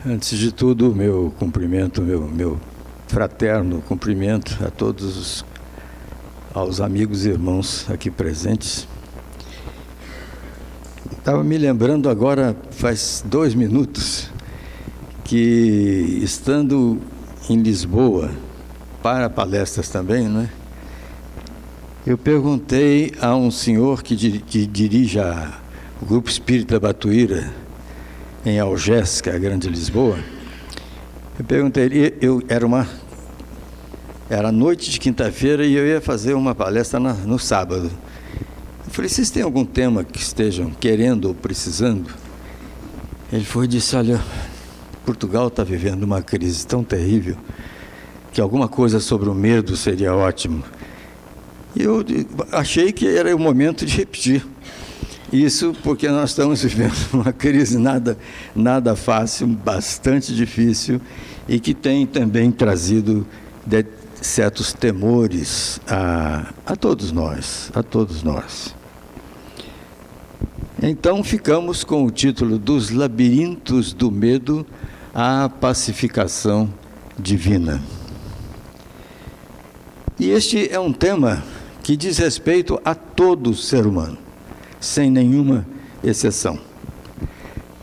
Antes de tudo, meu cumprimento, meu fraterno cumprimento a todos aos amigos e irmãos aqui presentes. Estava me lembrando agora, faz 2 minutos, que estando em Lisboa, para palestras também, né? Eu perguntei a um senhor que dirige o Grupo Espírita Batuíra, em Algés, que é a Grande Lisboa. Eu perguntei, era noite de quinta-feira e eu ia fazer uma palestra no sábado. Eu falei, vocês têm algum tema que estejam querendo ou precisando? Ele foi e disse, olha, Portugal está vivendo uma crise tão terrível que alguma coisa sobre o medo seria ótimo. E eu achei que era o momento de repetir. Isso porque nós estamos vivendo uma crise nada fácil, bastante difícil, e que tem também trazido certos temores a todos nós, Então, ficamos com o título Dos Labirintos do Medo à Pacificação Divina. E este é um tema que diz respeito a todo ser humano, sem nenhuma exceção.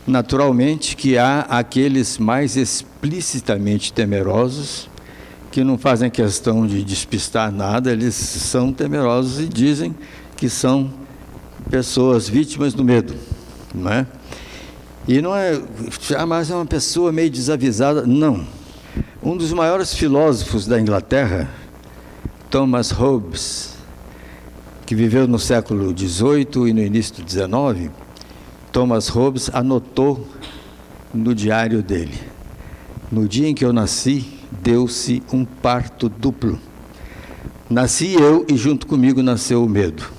Naturalmente que há aqueles mais explicitamente temerosos, que não fazem questão de despistar nada, eles são temerosos e dizem que são pessoas vítimas do medo, não é? E não é, mas é uma pessoa meio desavisada, não. Um dos maiores filósofos da Inglaterra, Thomas Hobbes, que viveu no século XVIII e no início do XIX, Thomas Hobbes anotou no diário dele: no dia em que eu nasci, deu-se um parto duplo. Nasci eu e junto comigo nasceu o medo.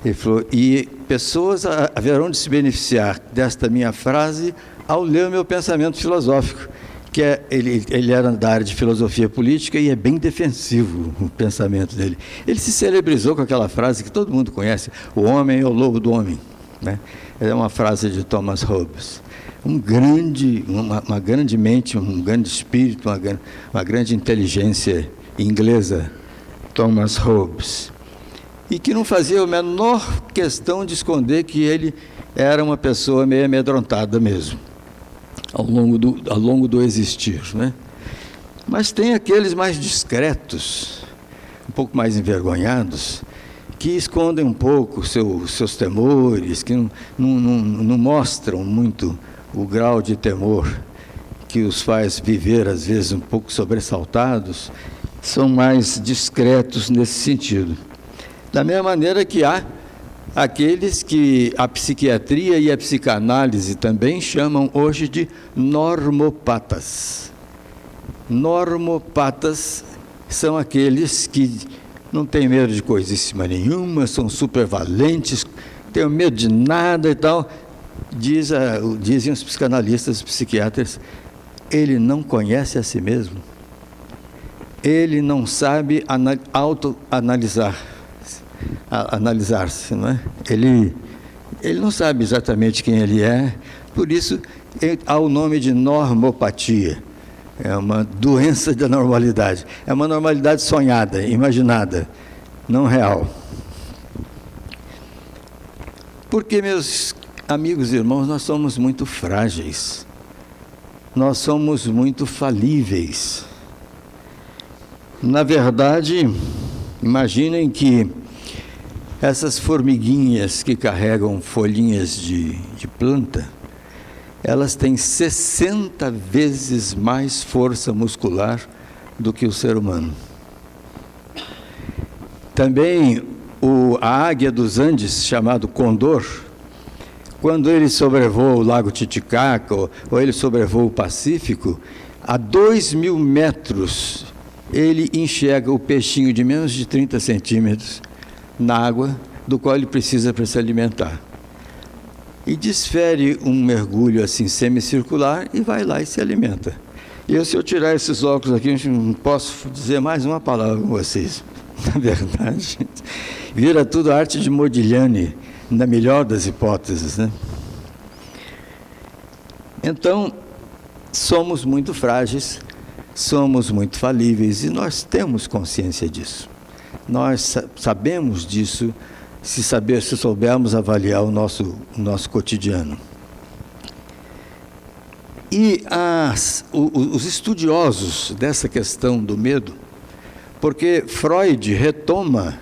Ele falou, e pessoas haverão de se beneficiar desta minha frase ao ler o meu pensamento filosófico, que ele era da área de filosofia política e é bem defensivo o pensamento dele. Ele se celebrizou com aquela frase que todo mundo conhece, o homem é o lobo do homem, né? É uma frase de Thomas Hobbes. Uma grande mente, um grande espírito, uma grande inteligência inglesa, Thomas Hobbes. E que não fazia a menor questão de esconder que ele era uma pessoa meio amedrontada mesmo, ao longo do existir, né? Mas tem aqueles mais discretos, um pouco mais envergonhados, que escondem um pouco seus temores, que não mostram muito o grau de temor que os faz viver, às vezes, um pouco sobressaltados, são mais discretos nesse sentido. Da mesma maneira que há aqueles que a psiquiatria e a psicanálise também chamam hoje de normopatas. Normopatas são aqueles que não têm medo de coisíssima nenhuma, são super valentes, têm medo de nada e tal. Dizem os psicanalistas, os psiquiatras, ele não conhece a si mesmo. Ele não sabe analisar-se, não é? Ele não sabe exatamente quem ele é, por isso há o nome de normopatia. É uma doença da normalidade, é uma normalidade sonhada, imaginada, não real. Porque, meus amigos e irmãos, nós somos muito frágeis, nós somos muito falíveis. Na verdade, imaginem que essas formiguinhas que carregam folhinhas de planta, elas têm 60 vezes mais força muscular do que o ser humano. Também a águia dos Andes, chamado condor, quando ele sobrevoa o lago Titicaca ou ele sobrevoa o Pacífico, a 2.000 metros ele enxerga o peixinho de menos de 30 centímetros na água, do qual ele precisa para se alimentar. E desfere um mergulho assim semicircular e vai lá e se alimenta. E se eu tirar esses óculos aqui, eu não posso dizer mais uma palavra com vocês. Na verdade, vira tudo arte de Modigliani, na melhor das hipóteses, né? Então, somos muito frágeis, somos muito falíveis e nós temos consciência disso. Nós sabemos disso se soubermos avaliar o nosso cotidiano. E os estudiosos dessa questão do medo, porque Freud retoma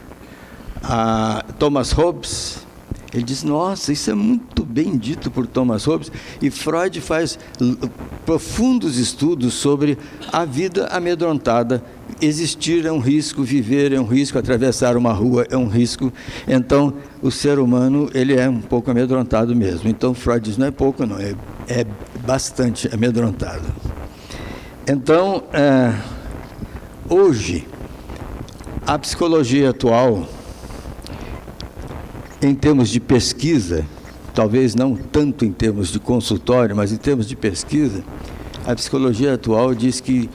Thomas Hobbes, ele diz, nossa, isso é muito bem dito por Thomas Hobbes, e Freud faz profundos estudos sobre a vida amedrontada. Existir é um risco, viver é um risco, atravessar uma rua é um risco. Então, o ser humano, ele é um pouco amedrontado mesmo. Então, Freud diz, não é pouco não, é bastante amedrontado. Então, hoje, a psicologia atual, em termos de pesquisa, talvez não tanto em termos de consultório, mas em termos de pesquisa, a psicologia atual diz que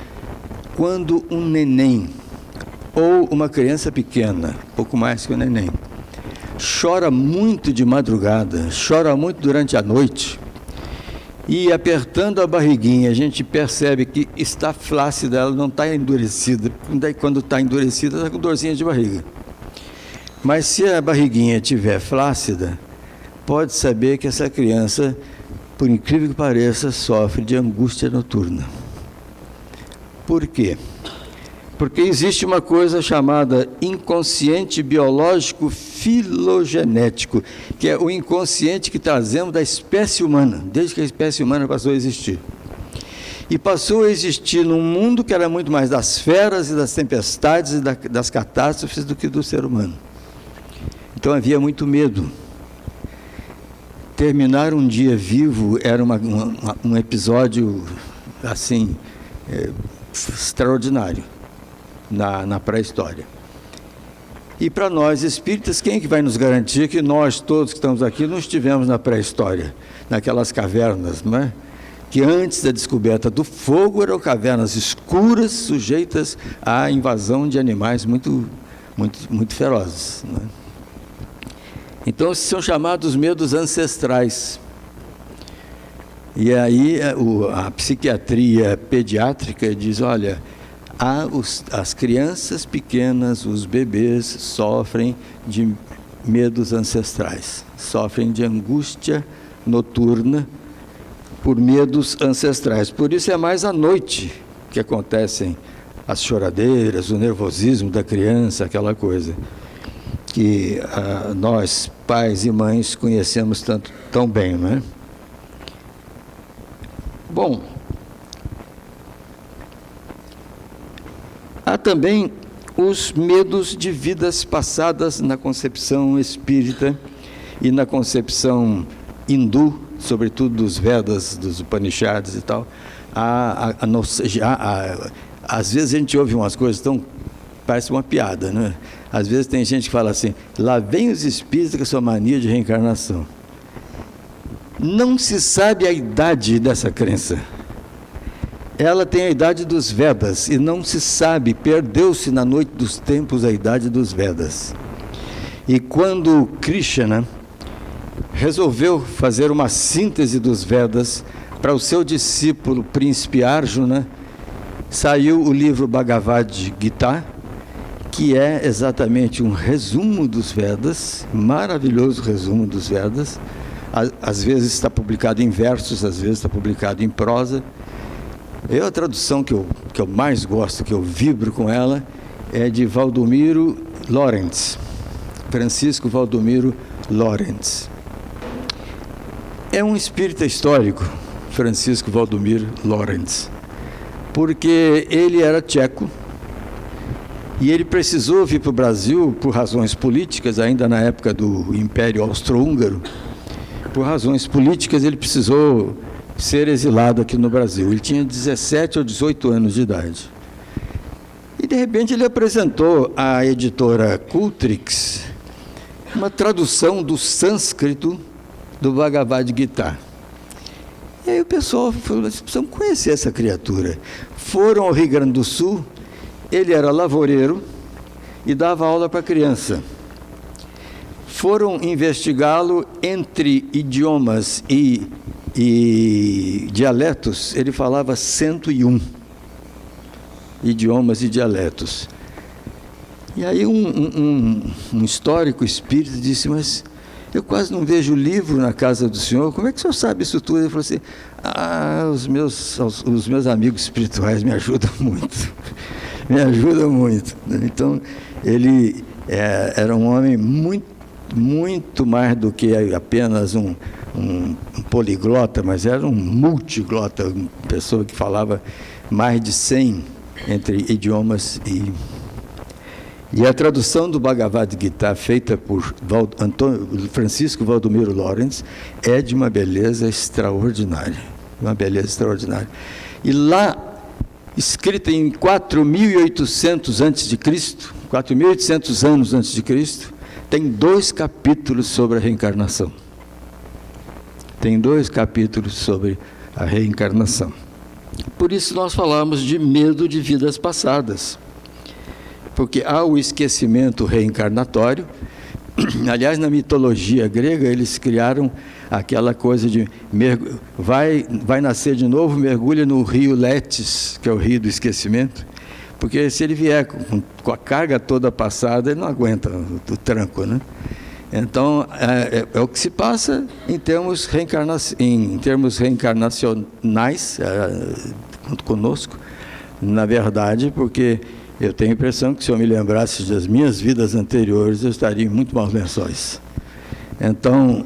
quando um neném ou uma criança pequena, pouco mais que um neném, chora muito de madrugada, chora muito durante a noite, e apertando a barriguinha, a gente percebe que está flácida, ela não está endurecida. Daí, quando está endurecida, está com dorzinha de barriga. Mas se a barriguinha estiver flácida, pode saber que essa criança, por incrível que pareça, sofre de angústia noturna. Por quê? Porque existe uma coisa chamada inconsciente biológico filogenético, que é o inconsciente que trazemos da espécie humana, desde que a espécie humana passou a existir. E passou a existir num mundo que era muito mais das feras e das tempestades e das catástrofes do que do ser humano. Então havia muito medo. Terminar um dia vivo era um episódio assim extraordinário na pré-história. E para nós espíritas, quem é que vai nos garantir que nós todos que estamos aqui não estivemos na pré-história, naquelas cavernas, não é? Que antes da descoberta do fogo eram cavernas escuras, sujeitas à invasão de animais muito ferozes, não é? Então, são chamados medos ancestrais. E aí a psiquiatria pediátrica diz, olha, as crianças pequenas, os bebês, sofrem de medos ancestrais, sofrem de angústia noturna por medos ancestrais. Por isso é mais à noite que acontecem as choradeiras, o nervosismo da criança, aquela coisa que nós, pais e mães, conhecemos tão bem, não é? Bom, há também os medos de vidas passadas na concepção espírita e na concepção hindu, sobretudo dos Vedas, dos Upanishads e tal. Às vezes a gente ouve umas coisas parece uma piada, né? Às vezes tem gente que fala assim, lá vem os espíritos com a sua mania de reencarnação. Não se sabe a idade dessa crença. Ela tem a idade dos Vedas e não se sabe, perdeu-se na noite dos tempos a idade dos Vedas. E quando Krishna resolveu fazer uma síntese dos Vedas para o seu discípulo príncipe Arjuna, saiu o livro Bhagavad Gita, que é exatamente um resumo dos Vedas, maravilhoso resumo dos Vedas. Às vezes está publicado em versos, às vezes está publicado em prosa. A tradução que eu mais gosto, que eu vibro com ela, é de Valdomiro Lorentz, Francisco Valdomiro Lorentz. É um espírita histórico, Francisco Valdomiro Lorentz, porque ele era tcheco e ele precisou vir para o Brasil por razões políticas, ainda na época do Império Austro-Húngaro. Por razões políticas, ele precisou ser exilado aqui no Brasil. Ele tinha 17 ou 18 anos de idade. E, de repente, ele apresentou à editora Cultrix uma tradução do sânscrito do Bhagavad Gita. E aí o pessoal falou, vocês precisam conhecer essa criatura. Foram ao Rio Grande do Sul, ele era lavoureiro e dava aula para criança. Foram investigá-lo entre idiomas e e dialetos, ele falava 101 idiomas e dialetos. E aí um histórico espírita disse, mas eu quase não vejo livro na casa do senhor, como é que o senhor sabe isso tudo? Ele falou assim, os meus amigos espirituais me ajudam muito, me ajudam muito. Então, ele era um homem muito mais do que apenas um poliglota, mas era um multiglota, uma pessoa que falava mais de 100 entre idiomas. E a tradução do Bhagavad Gita, feita por Francisco Valdomiro Lawrence, é de uma beleza extraordinária. Uma beleza extraordinária. E lá, escrita em 4.800 a.C., 4.800 anos antes de Cristo, tem 2 capítulos sobre a reencarnação. Tem 2 capítulos sobre a reencarnação. Por isso nós falamos de medo de vidas passadas. Porque há o esquecimento reencarnatório. Aliás, na mitologia grega, eles criaram aquela coisa de vai nascer de novo, mergulha no rio Létis, que é o rio do esquecimento, porque se ele vier com a carga toda passada, ele não aguenta o tranco, né? Então, é o que se passa em termos reencarnacionais conosco, na verdade, porque eu tenho a impressão que se eu me lembrasse das minhas vidas anteriores, eu estaria em muito maus lençóis. Então,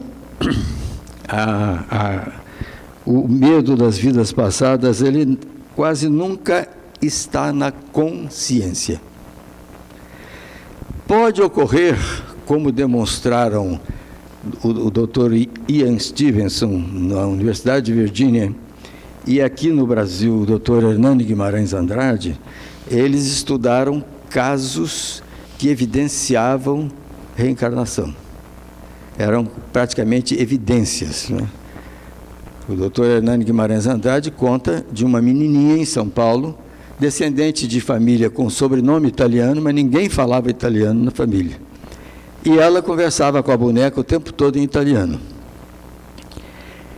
o medo das vidas passadas, ele quase nunca está na consciência. Pode ocorrer, como demonstraram o Dr. Ian Stevenson, na Universidade de Virgínia, e aqui no Brasil, o Dr. Hernani Guimarães Andrade, eles estudaram casos que evidenciavam reencarnação. Eram praticamente evidências, né? O Dr. Hernani Guimarães Andrade conta de uma menininha em São Paulo, descendente de família com sobrenome italiano, mas ninguém falava italiano na família. E ela conversava com a boneca o tempo todo em italiano.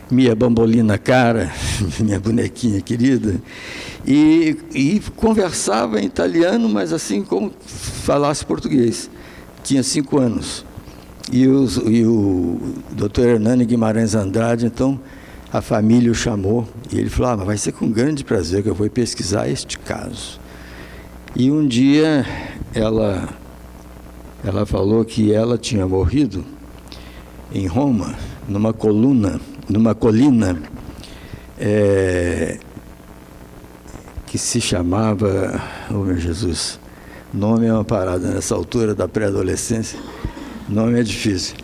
Minha bambolina cara, minha bonequinha querida, e conversava em italiano, mas assim como falasse português. Tinha 5 anos. E o Dr. Hernani Guimarães Andrade, então, a família o chamou, e ele falou, mas vai ser com grande prazer que eu vou pesquisar este caso. E um dia, ela falou que ela tinha morrido em Roma, numa colina, que se chamava, oh meu Jesus, nome é uma parada nessa altura da pré-adolescência, nome é difícil,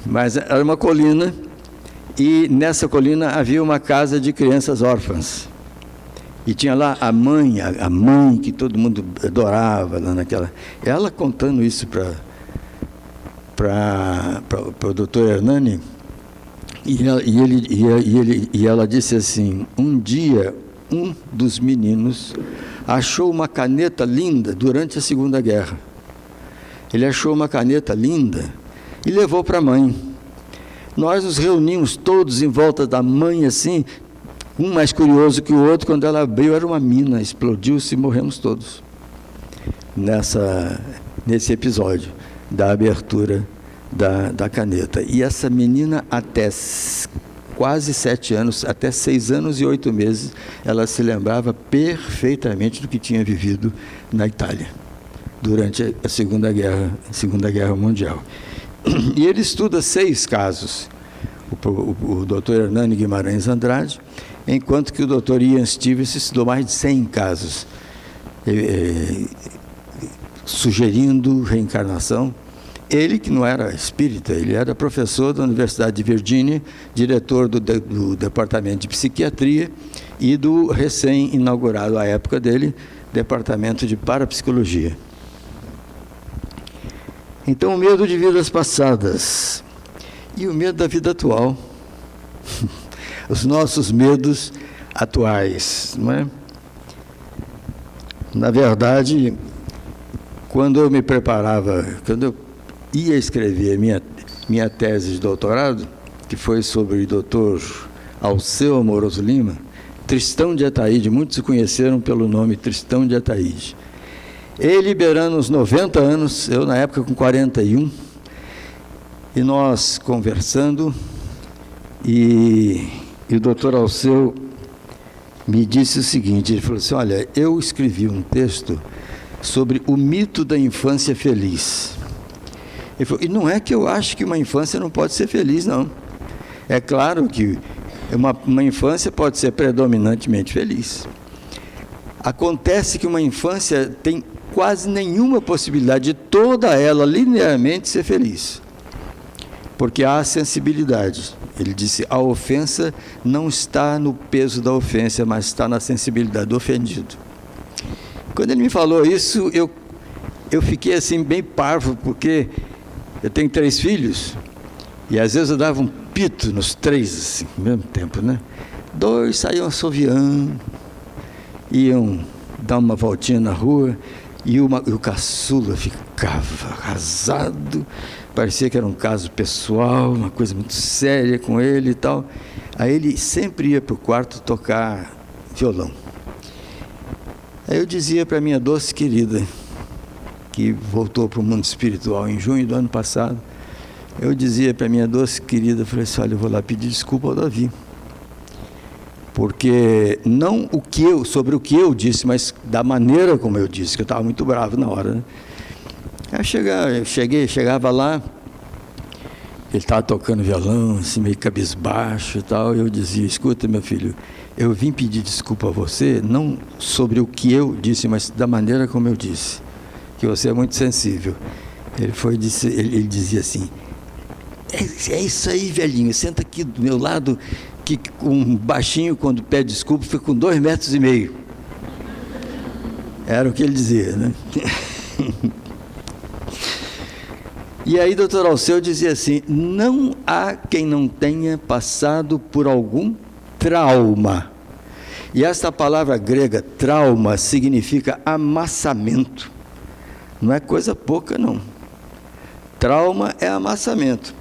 mas era uma colina, e nessa colina havia uma casa de crianças órfãs, e tinha lá a mãe que todo mundo adorava, lá naquela, ela contando isso para o Dr. Hernani, e ela disse assim, um dia um dos meninos achou uma caneta linda durante a Segunda Guerra. Ele achou uma caneta linda e levou para a mãe. Nós nos reunimos todos em volta da mãe, assim, um mais curioso que o outro. Quando ela abriu, era uma mina, explodiu-se e morremos todos. Nesse episódio da abertura da caneta. E essa menina, até quase 7 anos, até 6 anos e 8 meses, ela se lembrava perfeitamente do que tinha vivido na Itália, durante a Segunda Guerra Mundial. E ele estuda 6 casos, o Dr. Hernani Guimarães Andrade, enquanto que o Dr. Ian Stevenson estudou mais de 100 casos, sugerindo reencarnação. Ele, que não era espírita, ele era professor da Universidade de Virgínia, diretor do Departamento de Psiquiatria e do recém-inaugurado, à época dele, Departamento de Parapsicologia. Então, o medo de vidas passadas e o medo da vida atual, os nossos medos atuais, não é? Na verdade, quando eu me preparava, quando eu ia escrever minha tese de doutorado, que foi sobre o Dr. Alceu Amoroso Lima, Tristão de Ataíde, muitos o conheceram pelo nome Tristão de Ataíde. Ele beirando os 90 anos, eu na época com 41, e nós conversando, e o doutor Alceu me disse o seguinte, ele falou assim, olha, eu escrevi um texto sobre o mito da infância feliz. Ele falou, e não é que eu acho que uma infância não pode ser feliz, não. É claro que uma infância pode ser predominantemente feliz. Acontece que uma infância tem quase nenhuma possibilidade de toda ela linearmente ser feliz, porque há sensibilidade. Ele disse, a ofensa não está no peso da ofensa, mas está na sensibilidade do ofendido. Quando ele me falou isso, eu fiquei assim bem parvo, porque eu tenho 3 filhos, e às vezes eu dava um pito nos 3, assim, ao mesmo tempo, né? 2 saíam assoviando, iam dar uma voltinha na rua, e o caçula ficava arrasado, parecia que era um caso pessoal, uma coisa muito séria com ele e tal. Aí ele sempre ia para o quarto tocar violão. Aí eu dizia para minha doce querida, que voltou para o mundo espiritual em junho do ano passado, eu dizia para minha doce querida, falei assim, olha, eu vou lá pedir desculpa ao Davi, porque não sobre o que eu disse, mas da maneira como eu disse, que eu estava muito bravo na hora, né? Aí chegava lá, ele estava tocando violão, assim, meio cabisbaixo e tal, e eu dizia, escuta, meu filho, eu vim pedir desculpa a você, não sobre o que eu disse, mas da maneira como eu disse, que você é muito sensível. Ele dizia assim, é isso aí, velhinho, senta aqui do meu lado, que um baixinho, quando pede desculpa, fica com 2,5 metros. Era o que ele dizia, né? E aí, doutor Alceu dizia assim, não há quem não tenha passado por algum trauma. E essa palavra grega, trauma, significa amassamento. Não é coisa pouca, não. Trauma é amassamento.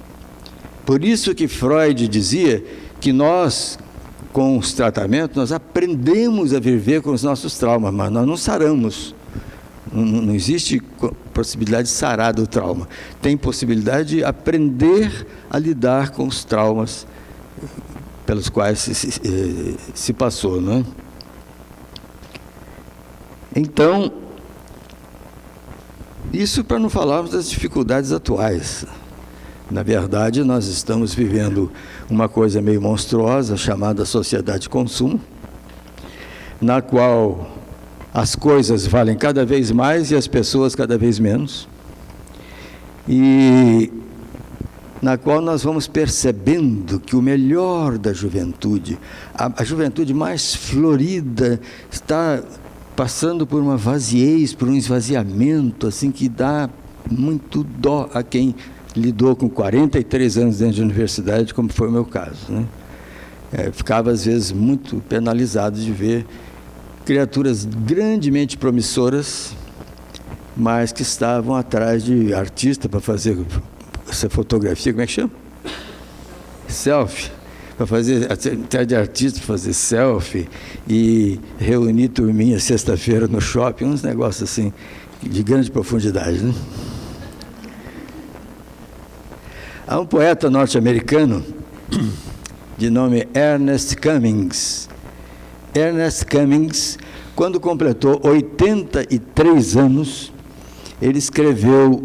Por isso que Freud dizia que nós, com os tratamentos, nós aprendemos a viver com os nossos traumas, mas nós não saramos. Não existe possibilidade de sarar do trauma. Tem possibilidade de aprender a lidar com os traumas pelos quais se passou, não é? Então, isso para não falarmos das dificuldades atuais. Na verdade, nós estamos vivendo uma coisa meio monstruosa chamada sociedade de consumo, na qual as coisas valem cada vez mais e as pessoas cada vez menos, e na qual nós vamos percebendo que o melhor da juventude, a juventude mais florida, está passando por uma vaziez, por um esvaziamento, assim, que dá muito dó a quem lidou com 43 anos dentro de universidade, como foi o meu caso, né? Ficava, às vezes, muito penalizado de ver criaturas grandemente promissoras, mas que estavam atrás de artista para fazer essa fotografia, como é que chama? Selfie. Para fazer, atrás de artista, para fazer selfie, e reunir turminha sexta-feira no shopping, uns negócios assim, de grande profundidade, né? Há um poeta norte-americano de nome Ernest Cummings. Ernest Cummings, quando completou 83 anos, ele escreveu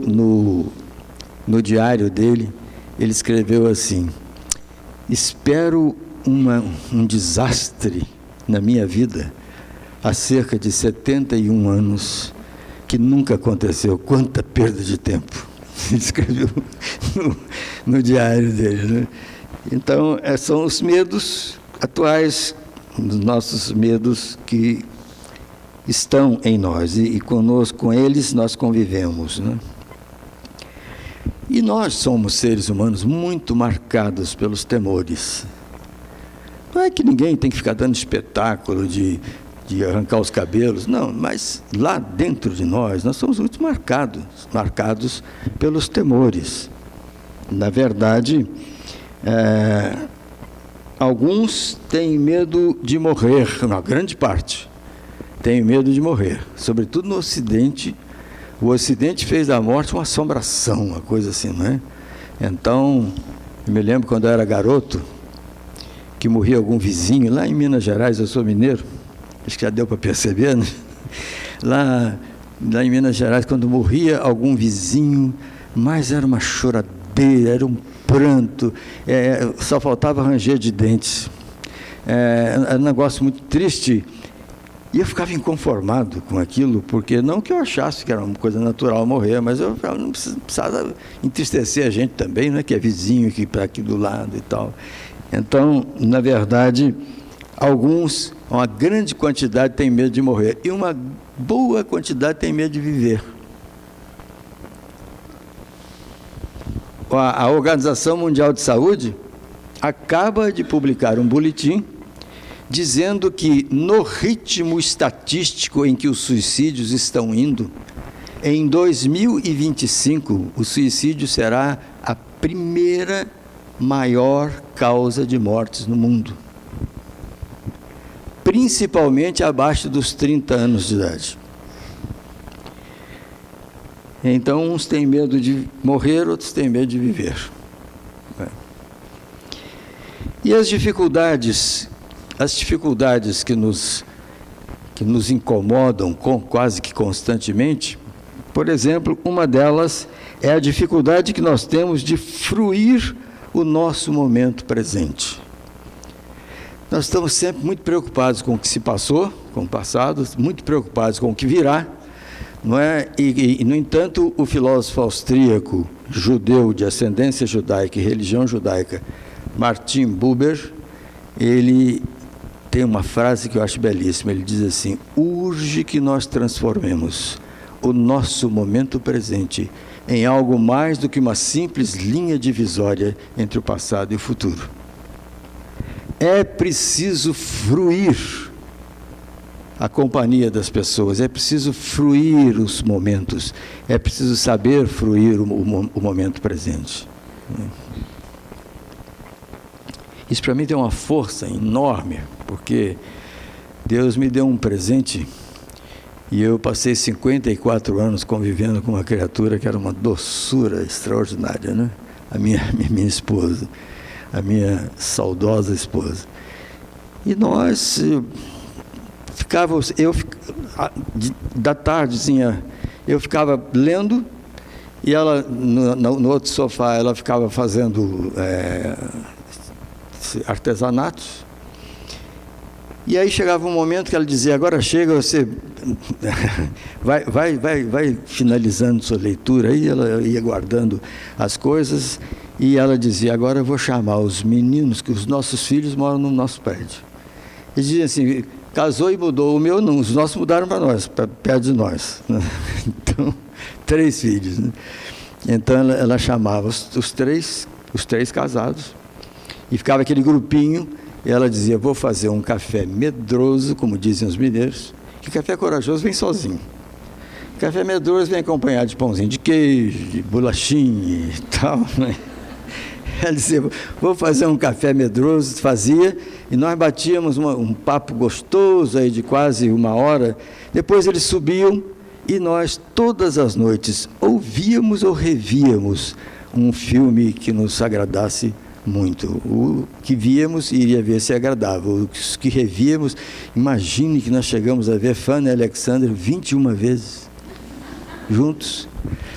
no diário dele, ele escreveu assim, espero um desastre na minha vida há cerca de 71 anos, que nunca aconteceu. Quanta perda de tempo. Ele escreveu no diário dele, né? Então, são os medos atuais, os nossos medos que estão em nós, e conosco, com eles nós convivemos, né? E nós somos seres humanos muito marcados pelos temores. Não é que ninguém tem que ficar dando espetáculo de arrancar os cabelos, não, mas lá dentro de nós somos muito marcados pelos temores. Na verdade, alguns têm medo de morrer, uma grande parte tem medo de morrer, sobretudo no Ocidente. O Ocidente fez da morte uma assombração, uma coisa assim, não é? Então, eu me lembro quando eu era garoto, que morria algum vizinho, lá em Minas Gerais, eu sou mineiro, acho que já deu para perceber, né? Lá em Minas Gerais, quando morria algum vizinho, mas era uma choradeira, era um pranto, só faltava ranger de dentes. Era um negócio muito triste. E eu ficava inconformado com aquilo, porque não que eu achasse que era uma coisa natural morrer, mas eu não precisava entristecer a gente também, né, que é vizinho, que está aqui do lado e tal. Então, na verdade, alguns, uma grande quantidade tem medo de morrer, e uma boa quantidade tem medo de viver. A Organização Mundial de Saúde acaba de publicar um boletim dizendo que, no ritmo estatístico em que os suicídios estão indo, em 2025, o suicídio será a primeira maior causa de mortes no mundo, principalmente abaixo dos 30 anos de idade. Então, uns têm medo de morrer, outros têm medo de viver. E as dificuldades que nos incomodam quase que constantemente, por exemplo, uma delas é a dificuldade que nós temos de fruir o nosso momento presente. Nós estamos sempre muito preocupados com o que se passou, com o passado, muito preocupados com o que virá, não é? E, no entanto, o filósofo austríaco, judeu de ascendência judaica e religião judaica, Martin Buber, ele tem uma frase que eu acho belíssima. Ele diz assim: urge que nós transformemos o nosso momento presente em algo mais do que uma simples linha divisória entre o passado e o futuro. É preciso fruir a companhia das pessoas, é preciso fruir os momentos, é preciso saber fruir o momento presente. Isso para mim tem uma força enorme, porque Deus me deu um presente e eu passei 54 anos convivendo com uma criatura que era uma doçura extraordinária, né? A minha esposa, a minha saudosa esposa. E nós ficávamos, da tardezinha, eu ficava lendo e ela, no outro sofá, ela ficava fazendo artesanatos. E aí chegava um momento que ela dizia: agora chega, você vai finalizando sua leitura. Aí ela ia guardando as coisas e ela dizia: agora eu vou chamar os meninos, que os nossos filhos moram no nosso prédio. E dizia assim: casou e mudou. O meu não, os nossos mudaram para nós, para perto de nós. Então, 3 filhos, né? Então ela chamava os três casados e ficava aquele grupinho. E ela dizia: vou fazer um café medroso, como dizem os mineiros, que café corajoso vem sozinho. Café medroso vem acompanhado de pãozinho de queijo, de bolachinha e tal, né? Ela dizia: vou fazer um café medroso, fazia, e nós batíamos um papo gostoso aí de quase 1 hora. Depois eles subiam e nós, todas as noites, ouvíamos ou revíamos um filme que nos agradasse muito. O que víamos iria ver se agradava. Os que revíamos, imagine que nós chegamos a ver Fanny e Alexander 21 vezes juntos.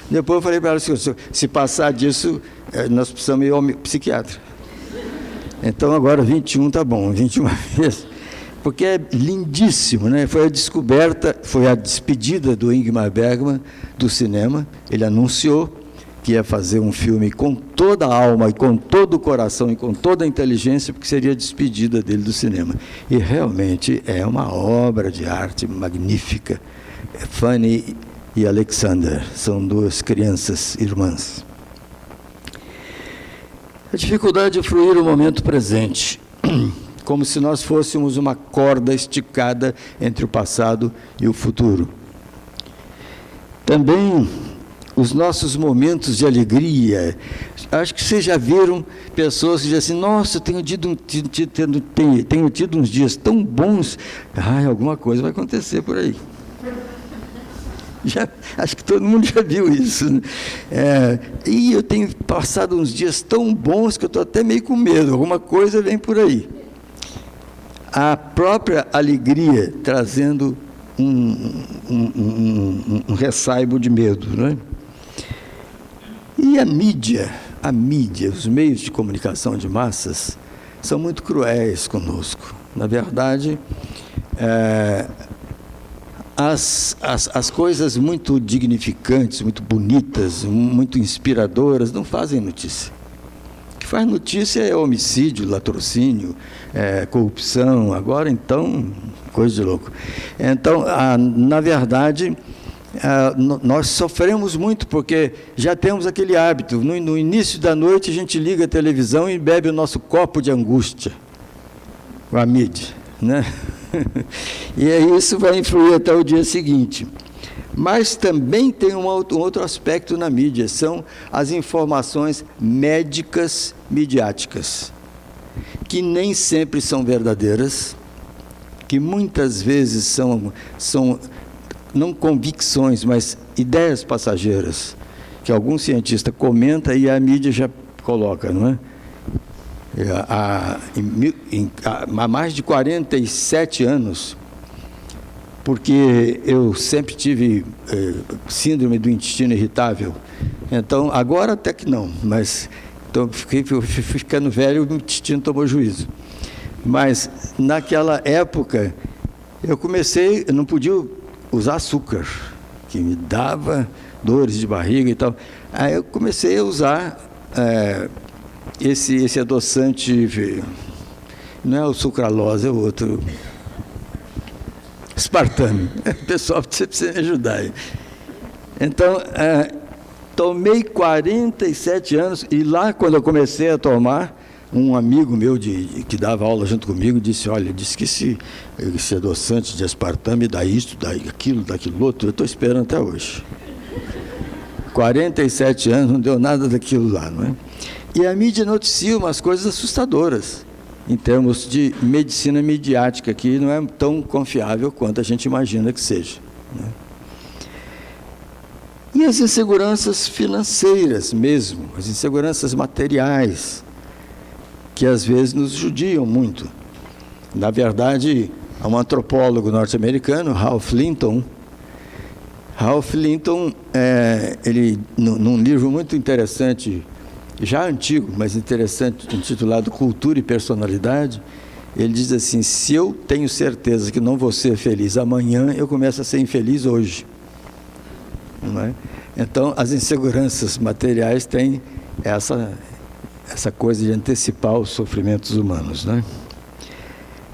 Depois eu falei para ela: se passar disso, nós precisamos ir ao psiquiatra. Então agora 21 tá bom, 21 vezes, porque é lindíssimo, né? Foi a descoberta, foi a despedida do Ingmar Bergman do cinema. Ele anunciou que ia fazer um filme com toda a alma e com todo o coração e com toda a inteligência, porque seria a despedida dele do cinema. E realmente é uma obra de arte magnífica. Fanny e Alexander são 2 crianças irmãs. A dificuldade de fruir o momento presente, como se nós fôssemos uma corda esticada entre o passado e o futuro. Também os nossos momentos de alegria. Acho que vocês já viram pessoas que dizem assim, nossa, eu tenho tido uns dias tão bons. Alguma coisa vai acontecer por aí. Acho que todo mundo já viu isso, né? E eu tenho passado uns dias tão bons que eu estou até meio com medo, alguma coisa vem por aí. A própria alegria trazendo um ressaibo de medo, né? E a mídia, os meios de comunicação de massas, são muito cruéis conosco. Na verdade, as coisas muito dignificantes, muito bonitas, muito inspiradoras, não fazem notícia. O que faz notícia é homicídio, latrocínio, corrupção, agora então, coisa de louco. Então, na verdade, nós sofremos muito, porque já temos aquele hábito, no início da noite a gente liga a televisão e bebe o nosso copo de angústia, com a mídia, né? E aí isso vai influir até o dia seguinte. Mas também tem um outro aspecto na mídia, são as informações médicas midiáticas, que nem sempre são verdadeiras, que muitas vezes são não convicções, mas ideias passageiras, que algum cientista comenta e a mídia já coloca, não é? Há mais de 47 anos, porque eu sempre tive síndrome do intestino irritável. Então, agora até que não, mas então, fui ficando velho e o intestino tomou juízo. Mas, naquela época, eu não podia usar açúcar, que me dava dores de barriga e tal. Aí eu comecei a usar esse adoçante, não é o sucralose, é o outro, aspartame. Pessoal, você precisa me ajudar aí. Então, tomei 47 anos, e lá, quando eu comecei a tomar, um amigo meu que dava aula junto comigo disse, olha, disse que esse adoçante de aspartame dá isso, dá aquilo, daquilo outro, eu estou esperando até hoje. 47 anos, não deu nada daquilo lá, não é? E a mídia noticia umas coisas assustadoras, em termos de medicina midiática, que não é tão confiável quanto a gente imagina que seja, né? E as inseguranças financeiras mesmo, as inseguranças materiais, que às vezes nos judiam muito. Na verdade, há um antropólogo norte-americano, Ralph Linton, ele, num livro muito interessante, já antigo, mas interessante, intitulado Cultura e Personalidade, ele diz assim, se eu tenho certeza que não vou ser feliz amanhã, eu começo a ser infeliz hoje. Não é? Então, as inseguranças materiais têm essa coisa de antecipar os sofrimentos humanos, né?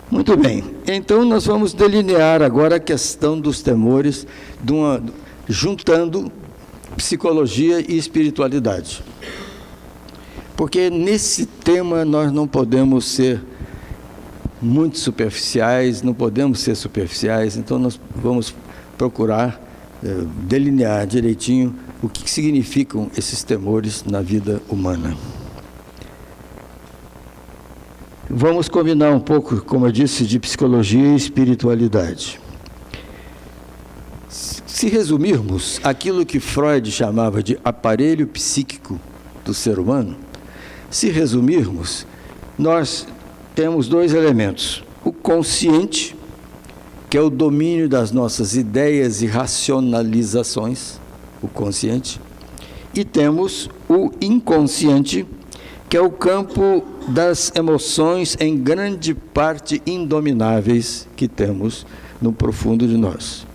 Muito bem, então nós vamos delinear agora a questão dos temores, juntando psicologia e espiritualidade. Porque nesse tema nós não podemos ser muito superficiais, então nós vamos procurar delinear direitinho o que significam esses temores na vida humana. Vamos combinar um pouco, como eu disse, de psicologia e espiritualidade. Se resumirmos aquilo que Freud chamava de aparelho psíquico do ser humano, nós temos dois elementos. O consciente, que é o domínio das nossas ideias e racionalizações, o consciente, e temos o inconsciente, que é o campo das emoções, em grande parte indomináveis, que temos no profundo de nós.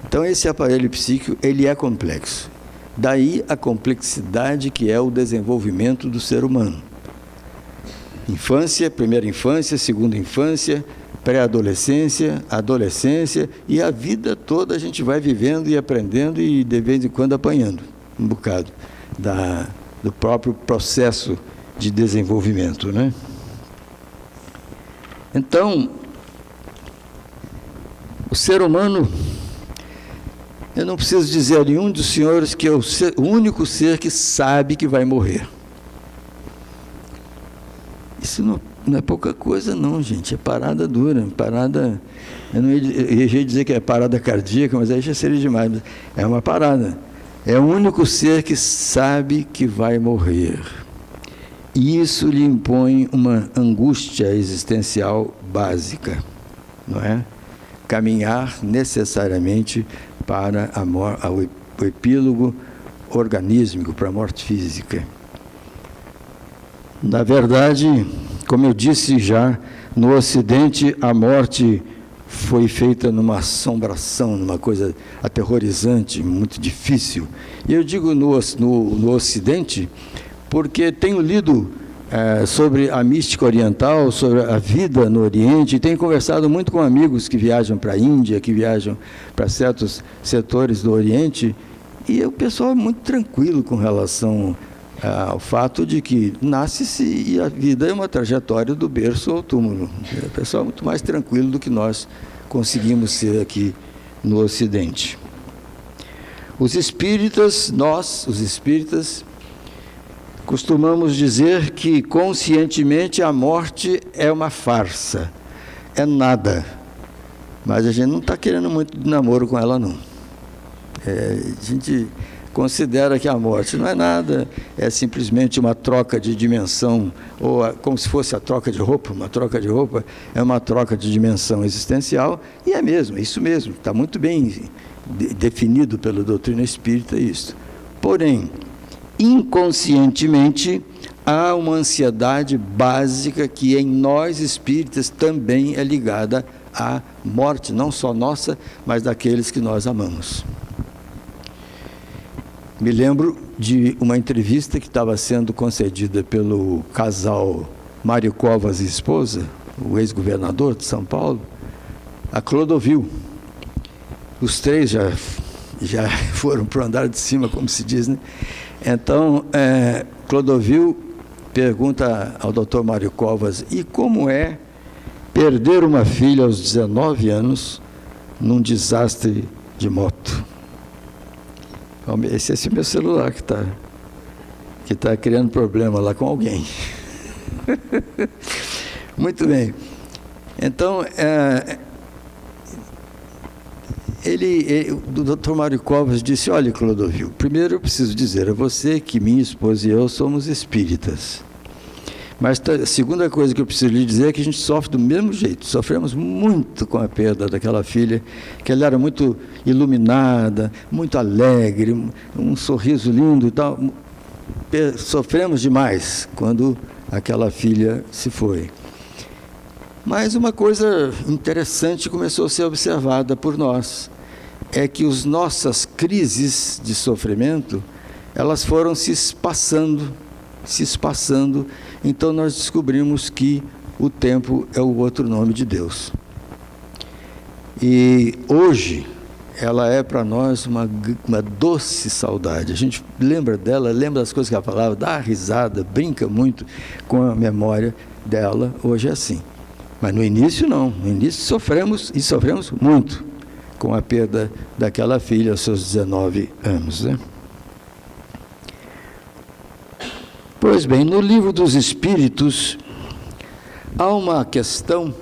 Então, esse aparelho psíquico, ele é complexo. Daí a complexidade que é o desenvolvimento do ser humano. Infância, primeira infância, segunda infância, pré-adolescência, adolescência, e a vida toda a gente vai vivendo e aprendendo e de vez em quando apanhando um bocado do próprio processo de desenvolvimento, né? Então, o ser humano Eu não preciso dizer a nenhum dos senhores que é o único ser que sabe que vai morrer. Isso não é pouca coisa não, gente, é parada dura, parada, eu não ia dizer que é parada cardíaca, mas aí já seria demais, é uma parada. É o único ser que sabe que vai morrer. E isso lhe impõe uma angústia existencial básica, não é? Caminhar necessariamente para o epílogo organísmico, para a morte física. Na verdade, como eu disse já, no Ocidente a morte foi feita numa assombração, numa coisa aterrorizante, muito difícil. E eu digo no Ocidente porque tenho lido sobre a mística oriental, sobre a vida no Oriente, e tenho conversado muito com amigos que viajam para a Índia, que viajam para certos setores do Oriente, e o pessoal é muito tranquilo com relação ao fato de que nasce-se e a vida é uma trajetória do berço ao túmulo. O pessoal é muito mais tranquilo do que nós conseguimos ser aqui no Ocidente. Os espíritas, os espíritas, costumamos dizer que conscientemente a morte é uma farsa, é nada, mas a gente não está querendo muito de namoro com ela não. A gente considera que a morte não é nada, é simplesmente uma troca de dimensão, ou como se fosse a troca de roupa, uma troca de roupa é uma troca de dimensão existencial, e é mesmo, é isso mesmo, está muito bem definido pela doutrina espírita isso. Porém, inconscientemente, há uma ansiedade básica que em nós espíritas também é ligada à morte, não só nossa, mas daqueles que nós amamos. Me lembro de uma entrevista que estava sendo concedida pelo casal Mário Covas e esposa, o ex-governador de São Paulo, a Clodovil. Os três já foram para o andar de cima, como se diz, né? Então, Clodovil pergunta ao Dr. Mário Covas, e como é perder uma filha aos 19 anos num desastre de moto? Esse é meu celular que tá criando problema lá com alguém. Muito bem. Então, o Dr. Mário Covas disse, olha, Clodovil, primeiro eu preciso dizer a você que minha esposa e eu somos espíritas. Mas a segunda coisa que eu preciso lhe dizer é que a gente sofre do mesmo jeito. Sofremos muito com a perda daquela filha, que ela era muito iluminada, muito alegre, um sorriso lindo e tal. Sofremos demais quando aquela filha se foi. Mas uma coisa interessante começou a ser observada por nós, é que as nossas crises de sofrimento, elas foram se espaçando, então nós descobrimos que o tempo é o outro nome de Deus. E hoje, ela é para nós uma doce saudade. A gente lembra dela, lembra das coisas que ela falava, dá risada, brinca muito com a memória dela, hoje é assim. Mas no início não, no início sofremos muito com a perda daquela filha aos seus 19 anos, né? Pois bem, no Livro dos Espíritos, há uma questão.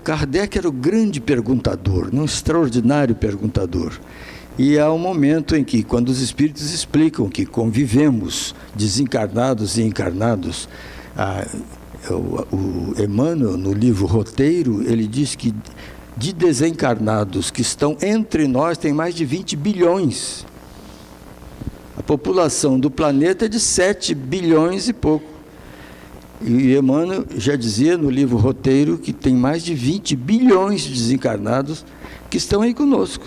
Kardec era o grande perguntador, um extraordinário perguntador. E há um momento em que, quando os espíritos explicam que convivemos, desencarnados e encarnados, o Emmanuel, no livro Roteiro, ele diz que de desencarnados que estão entre nós, tem mais de 20 bilhões. A população do planeta é de 7 bilhões e pouco. E Emmanuel já dizia no livro Roteiro que tem mais de 20 bilhões de desencarnados que estão aí conosco.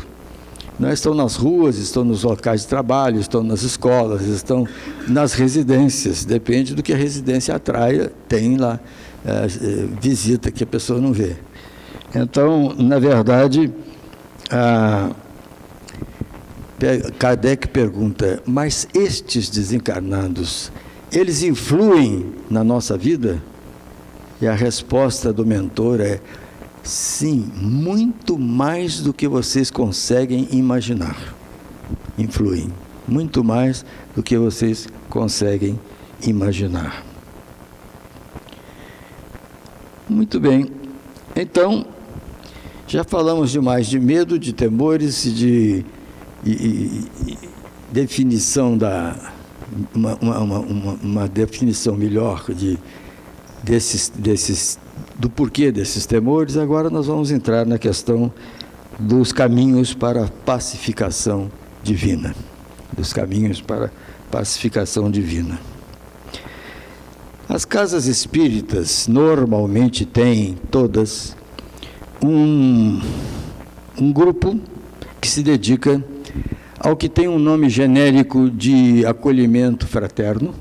Não estão nas ruas, estão nos locais de trabalho, estão nas escolas, estão nas residências. Depende do que a residência atraia, tem lá visita que a pessoa não vê. Então, na verdade, Kardec pergunta, mas estes desencarnados, eles influem na nossa vida? E a resposta do mentor é, Sim, muito mais do que vocês conseguem imaginar. Influem muito mais do que vocês conseguem imaginar. Muito bem. Então, já falamos demais de medo, de temores, de definição uma definição melhor do porquê desses temores. Agora nós vamos entrar na questão dos caminhos para a pacificação divina. Dos caminhos para a pacificação divina. As casas espíritas normalmente têm todas um grupo que se dedica ao que tem um nome genérico de acolhimento fraterno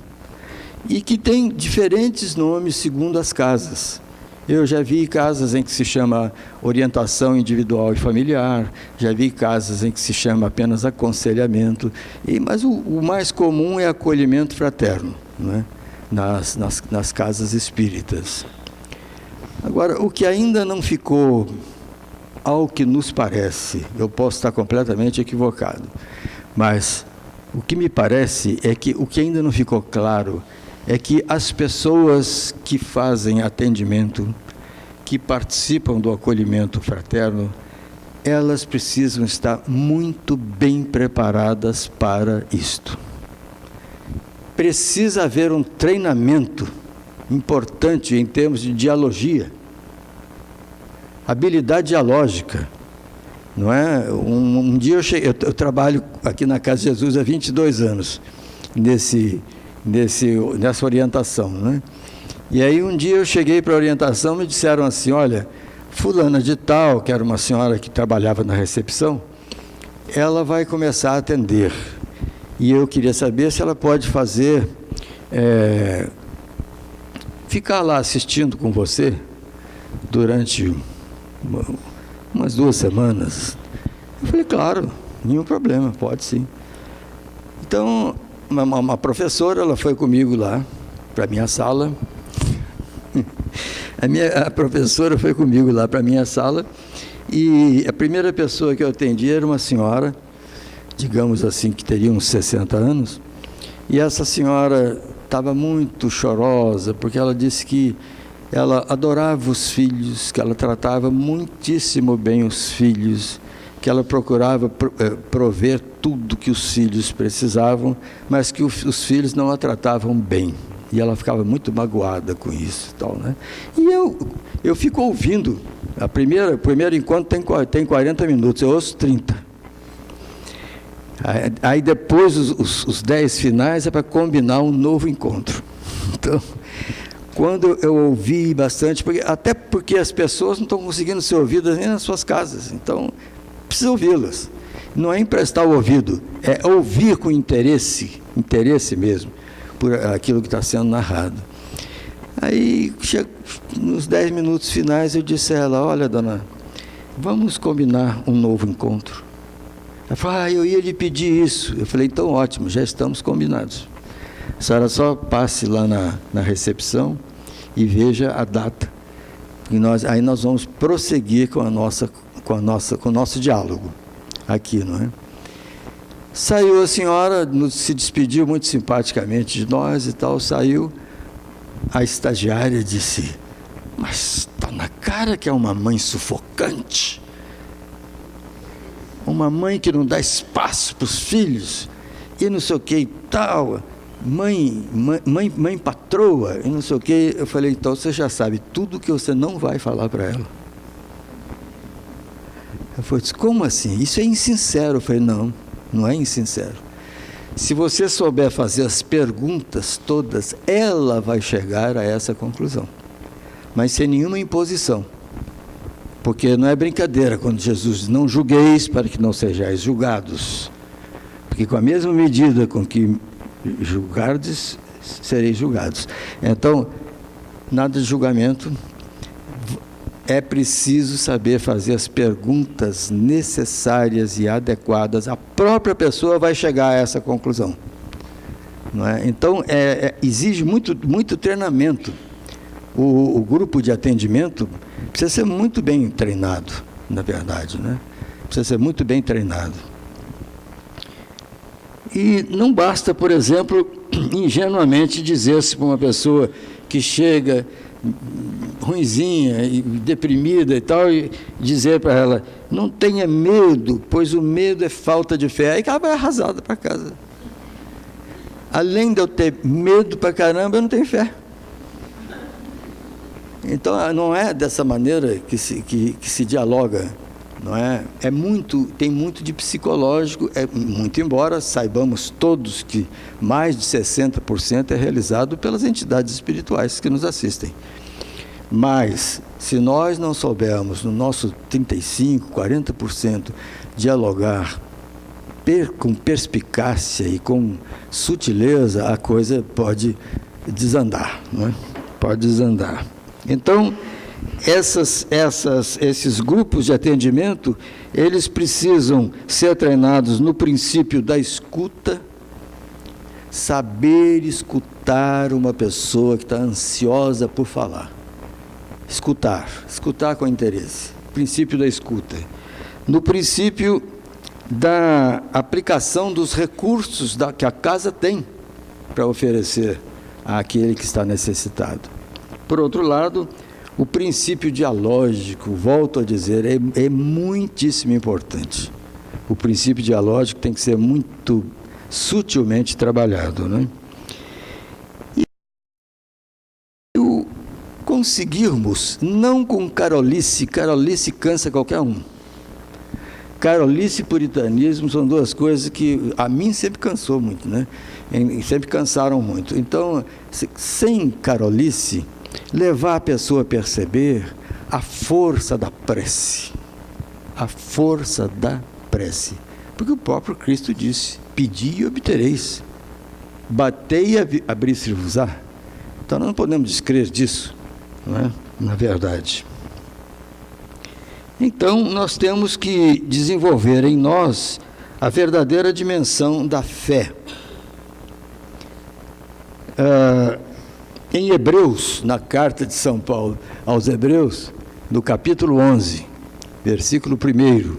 e que tem diferentes nomes segundo as casas. Eu já vi casas em que se chama orientação individual e familiar, já vi casas em que se chama apenas aconselhamento, mas o mais comum é acolhimento fraterno, não é? Nas casas espíritas. Agora, o que ainda não ficou, ao que nos parece, eu posso estar completamente equivocado, mas o que me parece é que o que ainda não ficou claro é que as pessoas que fazem atendimento, que participam do acolhimento fraterno, elas precisam estar muito bem preparadas para isto. Precisa haver um treinamento importante em termos de dialogia, habilidade dialógica, não é? Um dia eu trabalho aqui na Casa de Jesus há 22 anos, nessa orientação, né? E aí um dia eu cheguei para a orientação e me disseram assim, olha, fulana de tal, que era uma senhora que trabalhava na recepção, ela vai começar a atender. E eu queria saber se ela pode fazer, ficar lá assistindo com você durante umas 2 semanas. Eu falei, claro, nenhum problema, pode sim. Então, uma professora, ela foi comigo lá para a minha sala. A professora foi comigo lá para a minha sala e a primeira pessoa que eu atendi era uma senhora, digamos assim, que teria uns 60 anos, e essa senhora estava muito chorosa, porque ela disse que ela adorava os filhos, que ela tratava muitíssimo bem os filhos, que ela procurava prover tudo que os filhos precisavam, mas que os filhos não a tratavam bem. E ela ficava muito magoada com isso, tal, né? E eu fico ouvindo. O primeiro encontro tem 40 minutos, eu ouço 30. Aí depois os 10 finais é para combinar um novo encontro. Então, quando eu ouvi bastante, até porque as pessoas não estão conseguindo ser ouvidas nem nas suas casas, então precisa ouvi-las. Não é emprestar o ouvido, é ouvir com interesse mesmo, por aquilo que está sendo narrado. Aí, nos 10 minutos finais, eu disse a ela, olha, dona, vamos combinar um novo encontro. Ela falou, eu ia lhe pedir isso. Eu falei, então ótimo, já estamos combinados. A senhora só passe lá na recepção e veja a data. E aí nós vamos prosseguir com o nosso diálogo aqui, não é? Saiu a senhora, se despediu muito simpaticamente de nós e tal, saiu. A estagiária disse, mas está na cara que é uma mãe sufocante. Uma mãe que não dá espaço para os filhos, e não sei o que e tal, mãe patroa, e não sei o que. Eu falei, então você já sabe tudo que você não vai falar para ela. Ela falou, como assim? Isso é insincero. Eu falei, não é insincero. Se você souber fazer as perguntas todas, ela vai chegar a essa conclusão, mas sem nenhuma imposição. Porque não é brincadeira quando Jesus diz, não julgueis para que não sejais julgados. Porque com a mesma medida com que julgardes, sereis julgados. Então, nada de julgamento. É preciso saber fazer as perguntas necessárias e adequadas. A própria pessoa vai chegar a essa conclusão. Não é? Então, exige muito treinamento. O grupo de atendimento precisa ser muito bem treinado, na verdade, né? Precisa ser muito bem treinado. E não basta, por exemplo, ingenuamente dizer-se para uma pessoa que chega ruinzinha e deprimida e tal, e dizer para ela, não tenha medo, pois o medo é falta de fé. Aí ela vai arrasada para casa. Além de eu ter medo para caramba, eu não tenho fé. Então, não é dessa maneira que se dialoga, não é? Tem muito de psicológico, muito embora saibamos todos que mais de 60% é realizado pelas entidades espirituais que nos assistem. Mas, se nós não soubermos, no nosso 35%, 40%, dialogar com perspicácia e com sutileza, a coisa pode desandar, não é? Pode desandar. Então, esses grupos de atendimento, eles precisam ser treinados no princípio da escuta, saber escutar uma pessoa que está ansiosa por falar. Escutar com interesse. Princípio da escuta. No princípio da aplicação dos recursos que a casa tem para oferecer àquele que está necessitado. Por outro lado, o princípio dialógico, volto a dizer, é muitíssimo importante. O princípio dialógico tem que ser muito sutilmente trabalhado, né? E conseguirmos, não com carolice cansa qualquer um. Carolice e puritanismo são duas coisas que a mim sempre cansou muito, né? Sempre cansaram muito. Então, sem carolice, levar a pessoa a perceber a força da prece. A força da prece. Porque o próprio Cristo disse, pedi e obtereis. Batei e abrir-se-vos-á. Então, nós não podemos descrer disso, não é? Na verdade. Então, nós temos que desenvolver em nós a verdadeira dimensão da fé. Em Hebreus, na carta de São Paulo aos Hebreus, no capítulo 11, versículo 1,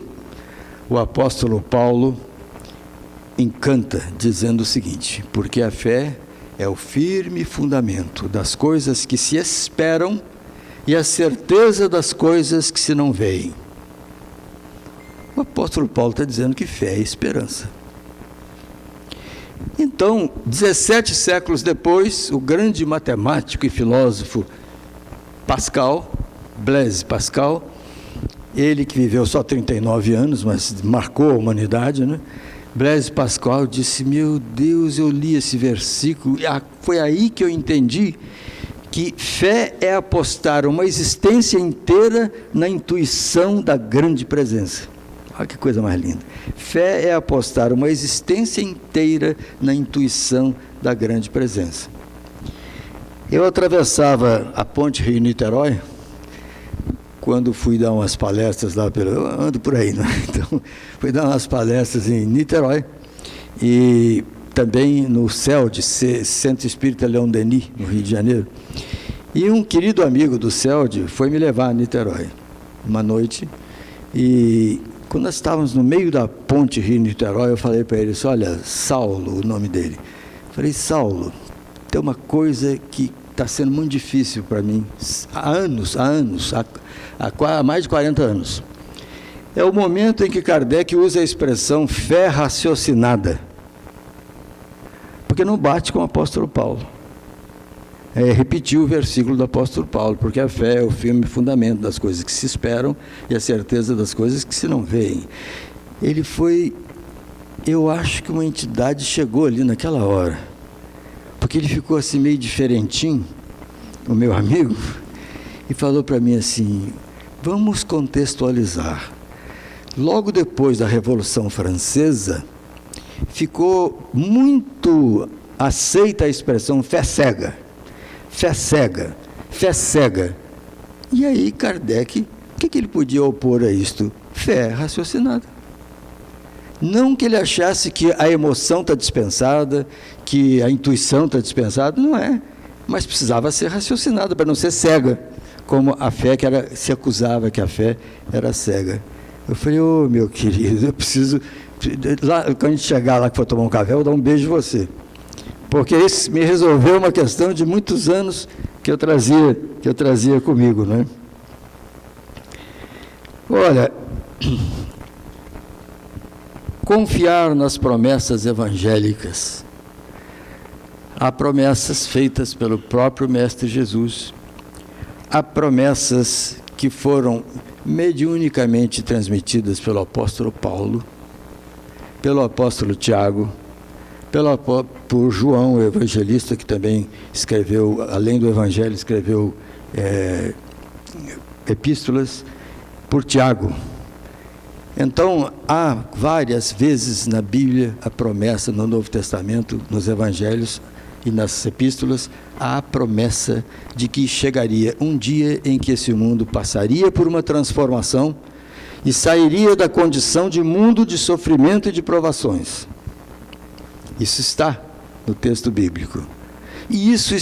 o apóstolo Paulo encanta, dizendo o seguinte, porque a fé é o firme fundamento das coisas que se esperam e a certeza das coisas que se não veem. O apóstolo Paulo está dizendo que fé é esperança. Então, 17 séculos depois, o grande matemático e filósofo Blaise Pascal, ele que viveu só 39 anos, mas marcou a humanidade, né? Blaise Pascal disse, meu Deus, eu li esse versículo, e foi aí que eu entendi que fé é apostar uma existência inteira na intuição da grande presença. Olha que coisa mais linda. Fé é apostar uma existência inteira na intuição da grande presença. Eu atravessava a ponte Rio-Niterói, quando fui dar umas palestras lá, eu ando por aí, né? Então, fui dar umas palestras em Niterói, e também no CELD, Centro Espírita Leão Denis, no Rio de Janeiro. E um querido amigo do CELD foi me levar a Niterói, uma noite, e quando nós estávamos no meio da ponte Rio-Niterói, eu falei para ele, olha, Saulo, o nome dele. Eu falei, Saulo, tem uma coisa que está sendo muito difícil para mim, há mais de 40 anos. É o momento em que Kardec usa a expressão fé raciocinada, porque não bate com o apóstolo Paulo. Repetiu o versículo do apóstolo Paulo, porque a fé é o firme fundamento das coisas que se esperam e a certeza das coisas que se não veem. Ele foi, eu acho que uma entidade chegou ali naquela hora, porque ele ficou assim meio diferentinho, o meu amigo, e falou para mim assim, vamos contextualizar. Logo depois da Revolução Francesa, ficou muito aceita a expressão fé cega. Fé cega, fé cega. E aí Kardec, o que ele podia opor a isto? Fé raciocinada. Não que ele achasse que a emoção está dispensada, que a intuição está dispensada, não é. Mas precisava ser raciocinada para não ser cega, como a fé que se acusava que a fé era cega. Eu falei, ô meu querido, eu preciso, lá, quando a gente chegar lá que for tomar um café, eu vou dar um beijo em você. Porque isso me resolveu uma questão de muitos anos que eu trazia comigo, né? Olha, confiar nas promessas evangélicas. Há promessas feitas pelo próprio Mestre Jesus. Há promessas que foram mediunicamente transmitidas pelo apóstolo Paulo, pelo apóstolo Tiago, por João, o evangelista, que também escreveu, além do evangelho, escreveu epístolas, por Tiago. Então, há várias vezes na Bíblia a promessa, no Novo Testamento, nos evangelhos e nas epístolas, há a promessa de que chegaria um dia em que esse mundo passaria por uma transformação e sairia da condição de mundo de sofrimento e de provações. Isso está no texto bíblico. E isso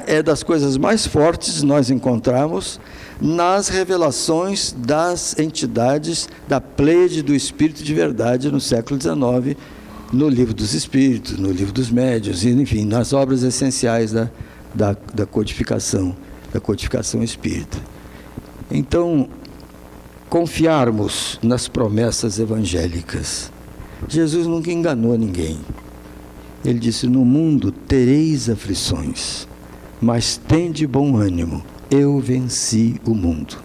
é das coisas mais fortes que nós encontramos nas revelações das entidades da pleiade do Espírito de Verdade no século XIX, no Livro dos Espíritos, no Livro dos Médiuns, enfim, nas obras essenciais da codificação espírita. Então, confiarmos nas promessas evangélicas. Jesus nunca enganou ninguém. Ele disse, no mundo tereis aflições, mas tende bom ânimo, eu venci o mundo.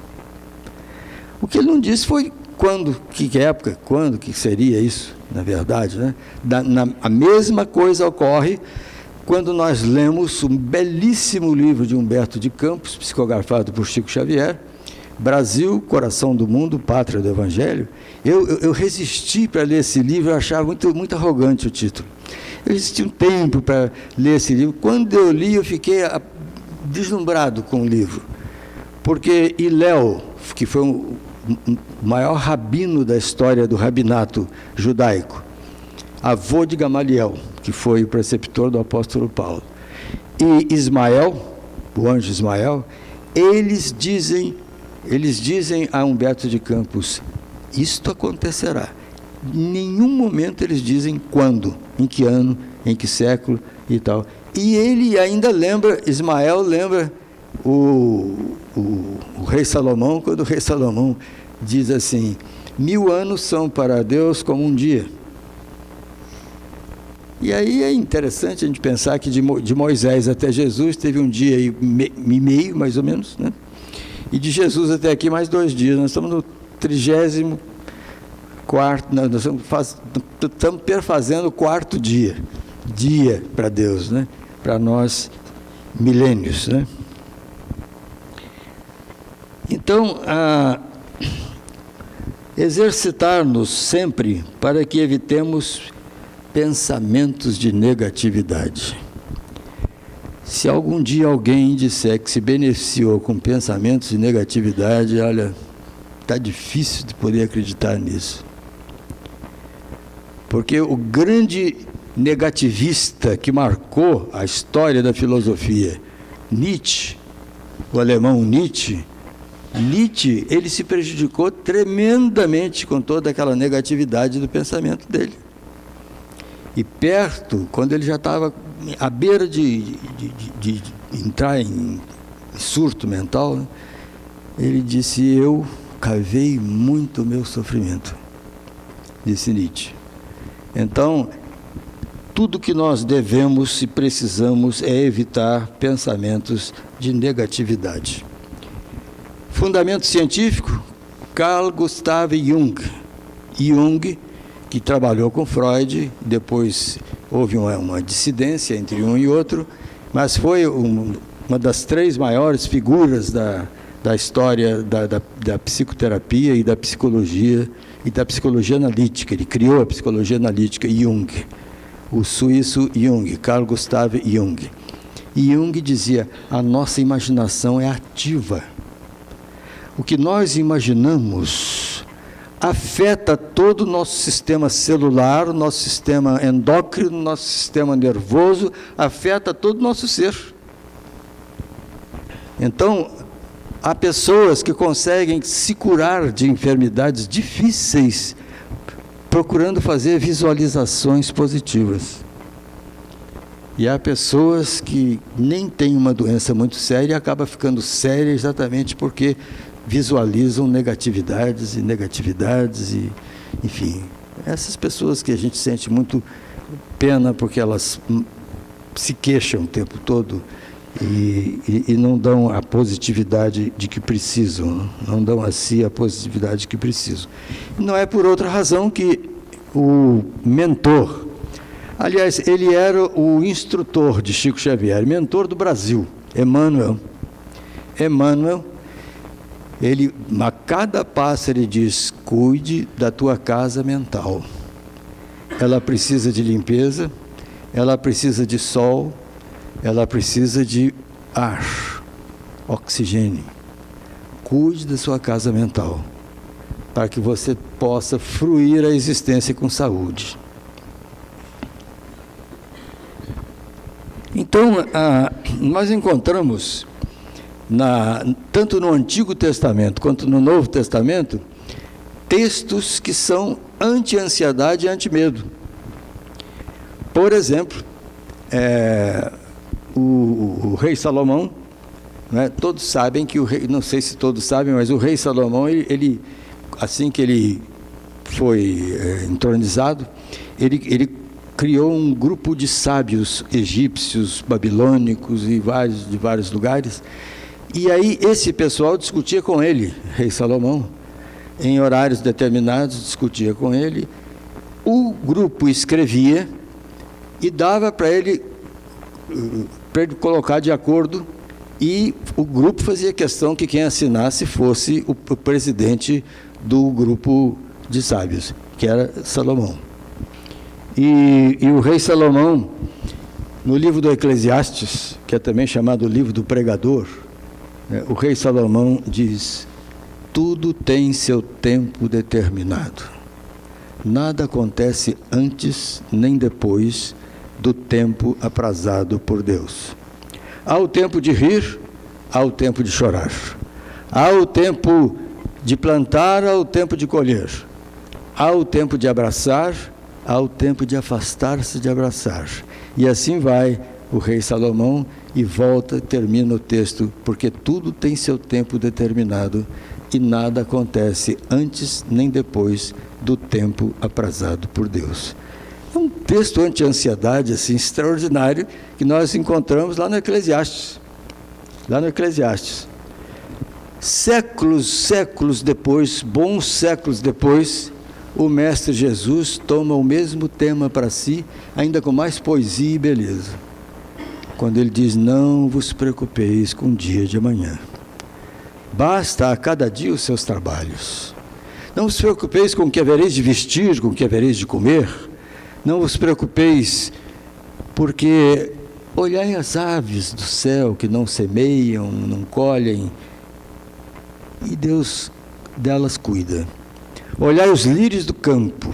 O que ele não disse foi quando, que época, quando que seria isso, na verdade, né? A mesma coisa ocorre quando nós lemos um belíssimo livro de Humberto de Campos, psicografado por Chico Xavier, Brasil, Coração do Mundo, Pátria do Evangelho. Eu resisti para ler esse livro, eu achava muito arrogante o título. Eu resisti um tempo para ler esse livro. Quando eu li, eu fiquei deslumbrado com o livro. Porque Hillel, que foi o maior rabino da história do rabinato judaico, avô de Gamaliel, que foi o preceptor do apóstolo Paulo, e Ismael, o anjo Ismael, eles dizem a Humberto de Campos, isto acontecerá. Em nenhum momento eles dizem quando, em que ano, em que século e tal. E ele ainda Ismael lembra o rei Salomão, quando o rei Salomão diz assim, 1000 anos são para Deus como um dia. E aí é interessante a gente pensar que de Moisés até Jesus teve um dia e meio, mais ou menos, né? E de Jesus até aqui mais 2 dias. Nós estamos no 34º, nós estamos perfazendo o 4º dia para Deus, né? Para nós, milênios, né? Então, exercitar-nos sempre para que evitemos pensamentos de negatividade. Se algum dia alguém disser que se beneficiou com pensamentos de negatividade, olha, está difícil de poder acreditar nisso. Porque o grande negativista que marcou a história da filosofia, Nietzsche, o alemão Nietzsche, ele se prejudicou tremendamente com toda aquela negatividade do pensamento dele. E perto, quando ele já estava à beira de entrar em surto mental, né, ele disse, eu cavei muito o meu sofrimento, disse Nietzsche. Então, tudo que nós devemos e precisamos é evitar pensamentos de negatividade. Fundamento científico, Carl Gustav Jung. Jung, que trabalhou com Freud, depois houve uma dissidência entre um e outro, mas foi uma das 3 maiores figuras da história da psicoterapia e da psicologia analítica. Ele criou a psicologia analítica, Jung, o suíço Jung, Carl Gustav Jung. E Jung dizia, a nossa imaginação é ativa. O que nós imaginamos afeta todo o nosso sistema celular, o nosso sistema endócrino, nosso sistema nervoso, afeta todo o nosso ser. Então, há pessoas que conseguem se curar de enfermidades difíceis procurando fazer visualizações positivas. E há pessoas que nem têm uma doença muito séria e acaba ficando séria exatamente porque visualizam negatividades, e enfim, essas pessoas que a gente sente muito pena porque elas se queixam o tempo todo e não dão a positividade de que precisam, não dão a si a positividade que precisam. Não é por outra razão que o mentor, aliás, ele era o instrutor de Chico Xavier, mentor do Brasil, Emmanuel, ele, a cada passo ele diz: cuide da tua casa mental, ela precisa de limpeza, ela precisa de sol, ela precisa de ar, oxigênio. Cuide da sua casa mental, para que você possa fruir a existência com saúde. Então, nós encontramos, tanto no Antigo Testamento quanto no Novo Testamento, textos que são anti-ansiedade e anti-medo. Por exemplo, o rei Salomão, né, todos sabem que o rei, não sei se todos sabem, mas o rei Salomão, ele assim que ele foi entronizado, ele criou um grupo de sábios egípcios, babilônicos e de vários lugares. E aí esse pessoal discutia com ele, rei Salomão, em horários determinados, discutia com ele. O grupo escrevia e dava para ele colocar de acordo, e o grupo fazia questão que quem assinasse fosse o presidente do grupo de sábios, que era Salomão. E o rei Salomão, no livro do Eclesiastes, que é também chamado o livro do pregador, o rei Salomão diz: tudo tem seu tempo determinado. Nada acontece antes nem depois do tempo aprazado por Deus. Há o tempo de rir, há o tempo de chorar. Há o tempo de plantar, há o tempo de colher. Há o tempo de abraçar, há o tempo de afastar-se de abraçar. E assim vai o rei Salomão e volta, termina o texto, porque tudo tem seu tempo determinado e nada acontece antes nem depois do tempo aprazado por Deus. É um texto anti-ansiedade assim, extraordinário, que nós encontramos lá no Eclesiastes. Séculos depois, bons séculos depois, o Mestre Jesus toma o mesmo tema para si, ainda com mais poesia e beleza, quando ele diz: não vos preocupeis com o dia de amanhã, basta a cada dia os seus trabalhos. Não vos preocupeis com o que havereis de vestir, com o que havereis de comer. Não vos preocupeis, porque olhai as aves do céu, que não semeiam, não colhem, e Deus delas cuida. Olhai os lírios do campo.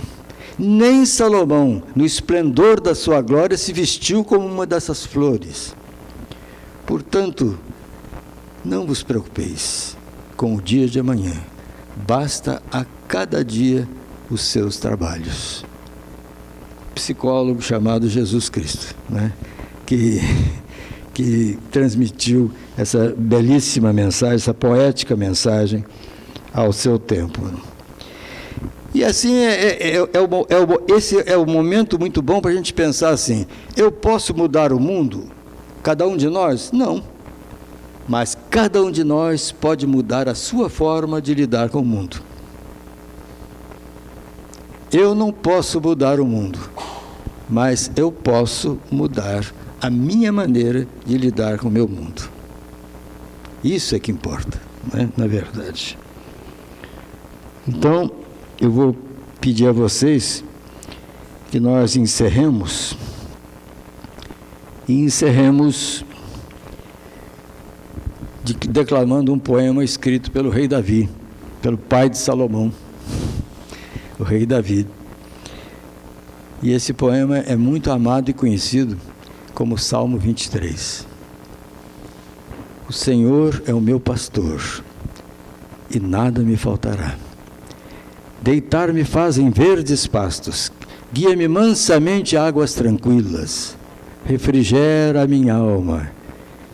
Nem Salomão, no esplendor da sua glória, se vestiu como uma dessas flores. Portanto, não vos preocupeis com o dia de amanhã, basta a cada dia os seus trabalhos. Psicólogo chamado Jesus Cristo, né? que transmitiu essa belíssima mensagem, essa poética ao seu tempo. E assim, esse é o momento muito bom para a gente pensar assim: eu posso mudar o mundo? Cada um de nós? Não. Mas cada um de nós pode mudar a sua forma de lidar com o mundo. Eu não posso mudar o mundo, mas eu posso mudar a minha maneira de lidar com o meu mundo. Isso é que importa, né? Na verdade. Então, eu vou pedir a vocês que nós encerremos declamando um poema escrito pelo rei Davi, pelo pai de Salomão, o rei Davi. E esse poema é muito amado e conhecido como Salmo 23. O Senhor é o meu pastor, e nada me faltará. Deitar-me faz em verdes pastos, guia-me mansamente a águas tranquilas, refrigera a minha alma,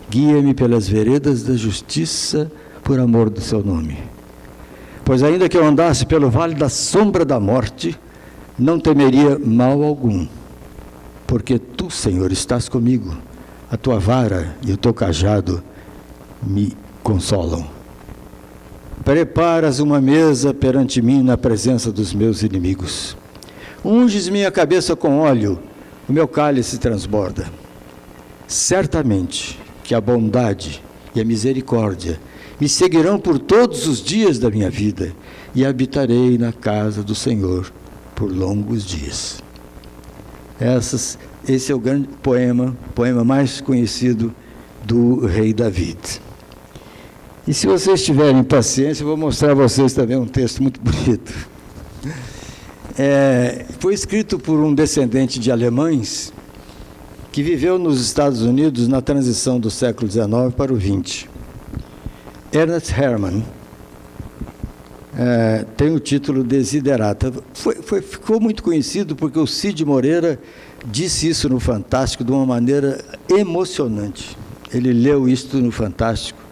guia-me pelas veredas da justiça, por amor do seu nome. Pois ainda que eu andasse pelo vale da sombra da morte, não temeria mal algum, porque tu, Senhor, estás comigo, a tua vara e o teu cajado me consolam. Preparas uma mesa perante mim na presença dos meus inimigos. Unges minha cabeça com óleo, o meu cálice transborda. Certamente que a bondade e a misericórdia me seguirão por todos os dias da minha vida, e habitarei na casa do Senhor por longos dias. Esse é o grande poema mais conhecido do rei David. E se vocês tiverem paciência, eu vou mostrar a vocês também um texto muito bonito. Foi escrito por um descendente de alemães que viveu nos Estados Unidos na transição do século XIX para o XX. Ernest Herrmann tem o título Desiderata. Ficou muito conhecido porque o Cid Moreira disse isso no Fantástico de uma maneira emocionante. Ele leu isto no Fantástico.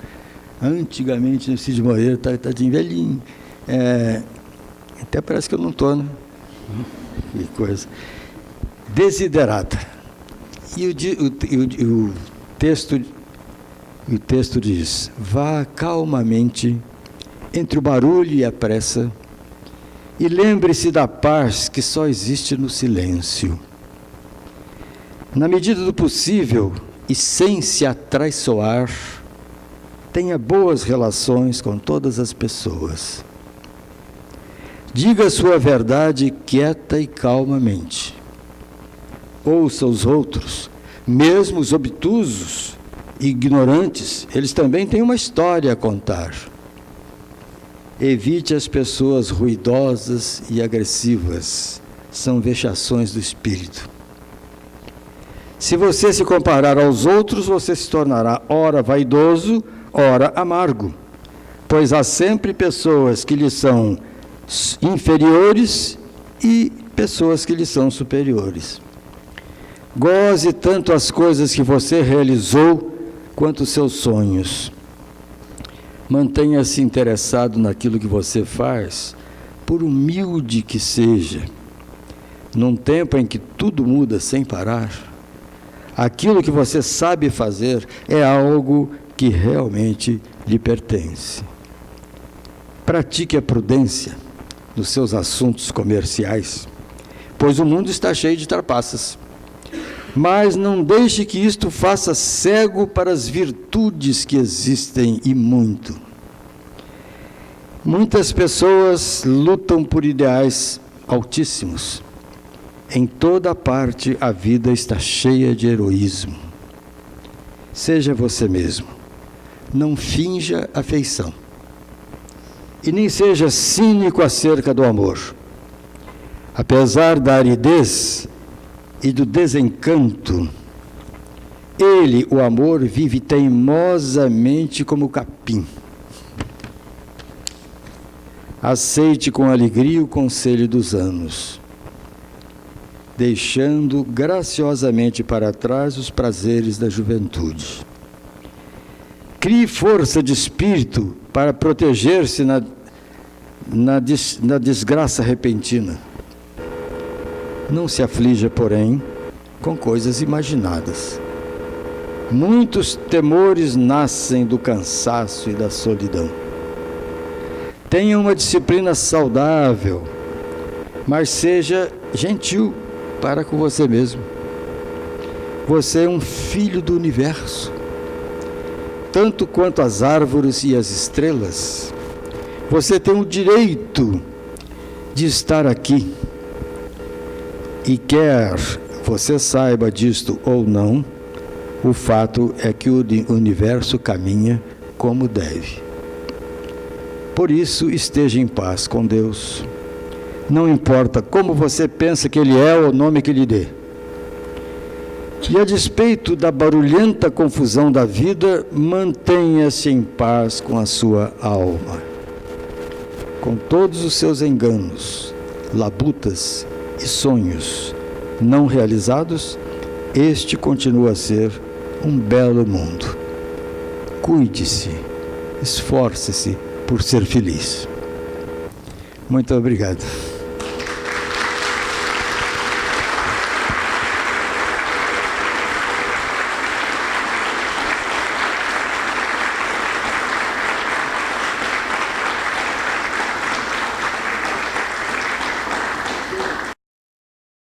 Antigamente, o Cid Moreira está de velhinho. Até parece que eu não estou, né? Que coisa. Desiderata. E o texto diz: vá calmamente entre o barulho e a pressa e lembre-se da paz que só existe no silêncio. Na medida do possível e sem se atraiçoar, tenha boas relações com todas as pessoas. Diga a sua verdade quieta e calmamente. Ouça os outros, mesmo os obtusos e ignorantes, eles também têm uma história a contar. Evite as pessoas ruidosas e agressivas, são vexações do espírito. Se você se comparar aos outros, você se tornará ora vaidoso, ora amargo, pois há sempre pessoas que lhe são inferiores e pessoas que lhe são superiores. Goze tanto as coisas que você realizou, quanto os seus sonhos. Mantenha-se interessado naquilo que você faz, por humilde que seja. Num tempo em que tudo muda sem parar, aquilo que você sabe fazer é algo que realmente lhe pertence. Pratique a prudência nos seus assuntos comerciais, pois o mundo está cheio de trapaças. Mas não deixe que isto faça cego para as virtudes que existem, e muito. Muitas pessoas lutam por ideais altíssimos. Em toda parte a vida está cheia de heroísmo. Seja você mesmo. Não finja afeição. E nem seja cínico acerca do amor. Apesar da aridez e do desencanto, ele, o amor, vive teimosamente como capim. Aceite com alegria o conselho dos anos, deixando graciosamente para trás os prazeres da juventude. Crie força de espírito para proteger-se na desgraça repentina. Não se aflija, porém, com coisas imaginadas. Muitos temores nascem do cansaço e da solidão. Tenha uma disciplina saudável, mas seja gentil para com você mesmo. Você é um filho do universo, tanto quanto as árvores e as estrelas. Você tem o direito de estar aqui. E quer você saiba disto ou não, o fato é que o universo caminha como deve. Por isso, esteja em paz com Deus. Não importa como você pensa que Ele é ou o nome que lhe dê. E a despeito da barulhenta confusão da vida, mantenha-se em paz com a sua alma. Com todos os seus enganos, labutas e sonhos não realizados, este continua a ser um belo mundo. Cuide-se, esforce-se por ser feliz. Muito obrigado.